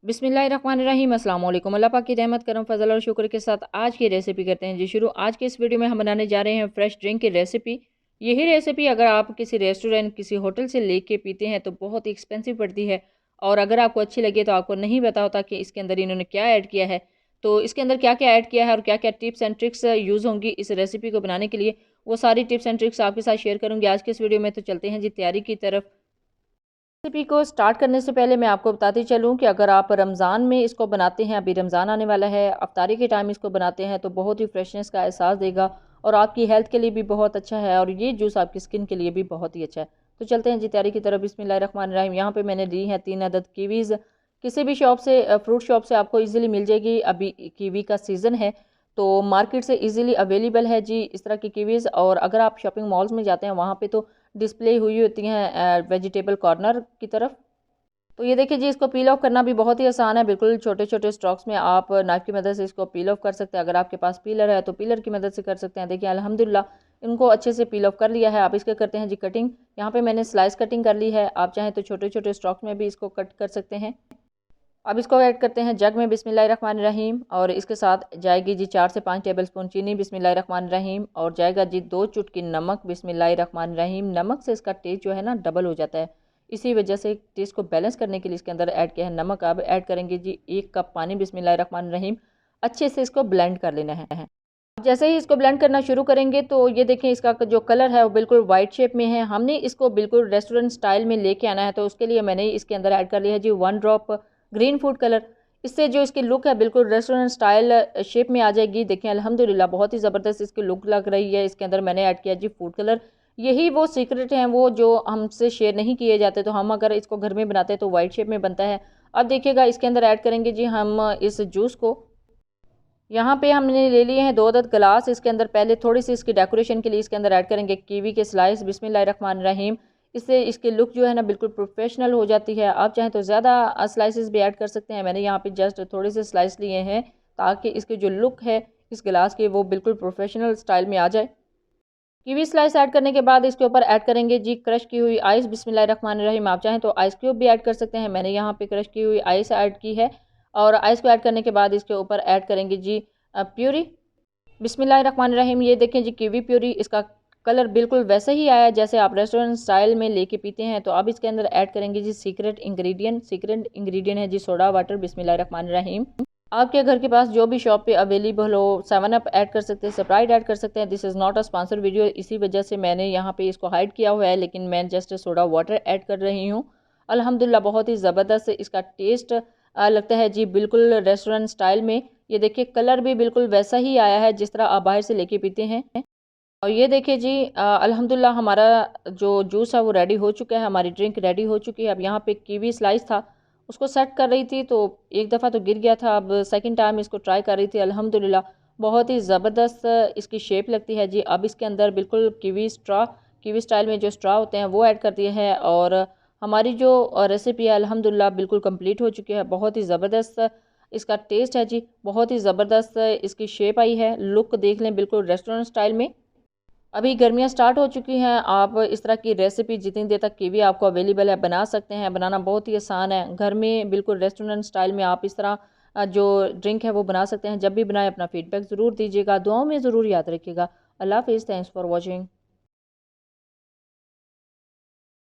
बिस्मिल्लाहिर्रहमानिर्रहीम अस्सलाम वालेकुम। अल्लाह पाक की रहमत करम फजल और शुक्र के साथ आज की रेसिपी करते हैं जी शुरू। आज के इस वीडियो में हम बनाने जा रहे हैं फ्रेश ड्रिंक की रेसिपी। यही रेसिपी अगर आप किसी रेस्टोरेंट किसी होटल से लेके पीते हैं तो बहुत ही एक्सपेंसिव पड़ती है, और अगर आपको अच्छी लगे तो आपको नहीं पता होता कि इसके अंदर इन्होंने क्या ऐड किया है। तो इसके अंदर क्या क्या ऐड किया है और क्या क्या टिप्स एंड ट्रिक्स यूज़ होंगी इस रेसिपी को बनाने के लिए, वो सारी टिप्स एंड ट्रिक्स आपके साथ शेयर करूँगी आज के इस वीडियो में। तो चलते हैं जी तैयारी की तरफ। रेसिपी को स्टार्ट करने से पहले मैं आपको बताती चलूं कि अगर आप रमज़ान में इसको बनाते हैं, अभी रमज़ान आने वाला है, अफ्तारी के टाइम इसको बनाते हैं तो बहुत ही फ्रेशनेस का एहसास देगा और आपकी हेल्थ के लिए भी बहुत अच्छा है, और ये जूस आपकी स्किन के लिए भी बहुत ही अच्छा है। तो चलते हैं जी तैयारी की तरफ। बिस्मिल्लाहिर्रहमानिर्रहीम। यहाँ पे मैंने ली है 3 अदद कीवीज़। किसी भी शॉप से फ्रूट शॉप से आपको ईजिली मिल जाएगी, अभी कीवी का सीज़न है तो मार्केट से ईजिली अवेलेबल है जी इस तरह की कीवीज़। और अगर आप शॉपिंग मॉल्स में जाते हैं वहाँ पे तो डिस्प्ले हुई होती हैं वेजिटेबल कॉर्नर की तरफ। तो ये देखिए जी, इसको पील ऑफ करना भी बहुत ही आसान है, बिल्कुल छोटे छोटे स्ट्रोक्स में आप नाइफ की मदद से इसको पील ऑफ कर सकते हैं। अगर आपके पास पीलर है तो पीलर की मदद से कर सकते हैं। देखिए अल्हम्दुलिल्लाह इनको अच्छे से पील ऑफ कर लिया है। आप इसके करते हैं जी कटिंग। यहाँ पे मैंने स्लाइस कटिंग कर ली है, आप चाहें तो छोटे छोटे स्ट्रोक्स में भी इसको कट कर सकते हैं। अब इसको ऐड करते हैं जग में। बिस्मिल्लाहिर्रहमानिर्रहीम। और इसके साथ जाएगी जी 4 से 5 टेबलस्पून चीनी। बिस्मिल्लाहिर्रहमानिर्रहीम। और जाएगा जी 2 चुटकी नमक। बिस्मिल्लाहिर्रहमानिर्रहीम। नमक से इसका टेस्ट जो है ना डबल हो जाता है, इसी वजह से टेस्ट को बैलेंस करने के लिए इसके अंदर ऐड किया है नमक। अब ऐड करेंगे जी 1 कप पानी। बिस्मिल्लाहिर्रहमानिर्रहीम। अच्छे से इसको ब्लेंड कर लेना है। जैसे ही इसको ब्लेंड करना शुरू करेंगे तो ये देखें इसका जो कलर है वो बिल्कुल वाइट शेप में है। हमने इसको बिल्कुल रेस्टोरेंट स्टाइल में लेके आना है, तो उसके लिए मैंने इसके अंदर ऐड कर लिया है जी 1 ड्रॉप ग्रीन फूड कलर। इससे जो इसकी लुक है बिल्कुल रेस्टोरेंट स्टाइल शेप में आ जाएगी। देखें अल्हम्दुलिल्लाह बहुत ही ज़बरदस्त इसकी लुक लग रही है। इसके अंदर मैंने ऐड किया जी फूड कलर। यही वो सीक्रेट हैं वो जो हमसे शेयर नहीं किए जाते, तो हम अगर इसको घर में बनाते हैं तो वाइट शेप में बनता है। अब देखिएगा इसके अंदर ऐड करेंगे जी हम इस जूस को। यहाँ पे हमने ले लिए हैं 2 अदद गिलास। इसके अंदर पहले थोड़ी सी इसकी डेकोरेशन के लिए इसके अंदर ऐड करेंगे कीवी के स्लाइस। बिस्मिल्लाहिर्रहमानिर्रहीम। इससे इसकी लुक जो है ना बिल्कुल प्रोफेशनल हो जाती है। आप चाहें तो ज़्यादा स्लाइसेस भी ऐड कर सकते हैं। मैंने यहाँ पे जस्ट थोड़े से स्लाइस लिए हैं ताकि इसकी जो लुक है इस गिलास की वो बिल्कुल प्रोफेशनल स्टाइल में आ जाए। कीवी स्लाइस ऐड करने के बाद इसके ऊपर ऐड करेंगे जी क्रश की हुई आइस। बिस्मिल्लाहिर्रहमानिर्रहीम। आप चाहें तो आइस क्यूब भी ऐड कर सकते हैं, मैंने यहाँ पे क्रश की हुई आइस ऐड की है। और आइस को ऐड करने के बाद इसके ऊपर ऐड करेंगे जी प्यूरी। बिस्मिल्लाहिर्रहमानिर्रहीम। ये देखें जी कीवी प्यूरी, इसका कलर बिल्कुल वैसे ही आया जैसे आप रेस्टोरेंट स्टाइल में लेके पीते हैं। तो अब इसके अंदर ऐड करेंगे जी सीक्रेट इंग्रेडिएंट है जी सोडा वाटर। बिस्मिल्लाहिर्रहमानिर्रहीम। आपके घर के पास जो भी शॉप पे अवेलेबल हो, 7 अप ऐड कर सकते हैं, स्प्राइट ऐड कर सकते हैं। This is not a sponsor video, इसी वजह से मैंने यहाँ पे इसको हाइड किया हुआ है, लेकिन मैं जस्ट सोडा वाटर ऐड कर रही हूँ। अल्हम्दुलिल्लाह बहुत ही ज़बरदस्त इसका टेस्ट लगता है जी, बिल्कुल रेस्टोरेंट स्टाइल में। ये देखिए कलर भी बिल्कुल वैसा ही आया है जिस तरह आप बाहर से लेके पीते हैं। और ये देखिए जी अल्हम्दुलिल्लाह हमारा जो जूस है वो रेडी हो चुका है, हमारी ड्रिंक रेडी हो चुकी है। अब यहाँ पे कीवी स्लाइस था, उसको सेट कर रही थी तो एक दफ़ा तो गिर गया था, अब सेकंड टाइम इसको ट्राई कर रही थी। अल्हम्दुलिल्लाह बहुत ही ज़बरदस्त इसकी शेप लगती है जी। अब इसके अंदर बिल्कुल कीवी स्टाइल में जो स्ट्रॉ होते हैं वो ऐड कर दिए हैं, और हमारी जो रेसिपी है अल्हम्दुलिल्लाह बिल्कुल कंप्लीट हो चुकी है। बहुत ही ज़बरदस्त इसका टेस्ट है जी, बहुत ही ज़बरदस्त इसकी शेप आई है। लुक देख लें बिल्कुल रेस्टोरेंट स्टाइल में। अभी गर्मियाँ स्टार्ट हो चुकी हैं, आप इस तरह की रेसिपी जितनी देर तक कीवी आपको अवेलेबल है बना सकते हैं। बनाना बहुत ही आसान है, घर में बिल्कुल रेस्टोरेंट स्टाइल में आप इस तरह जो ड्रिंक है वो बना सकते हैं। जब भी बनाएं अपना फीडबैक ज़रूर दीजिएगा, दुआओं में ज़रूर याद रखिएगा। अल्लाह हाफ़िज़, थैंक्स फॉर वॉचिंग।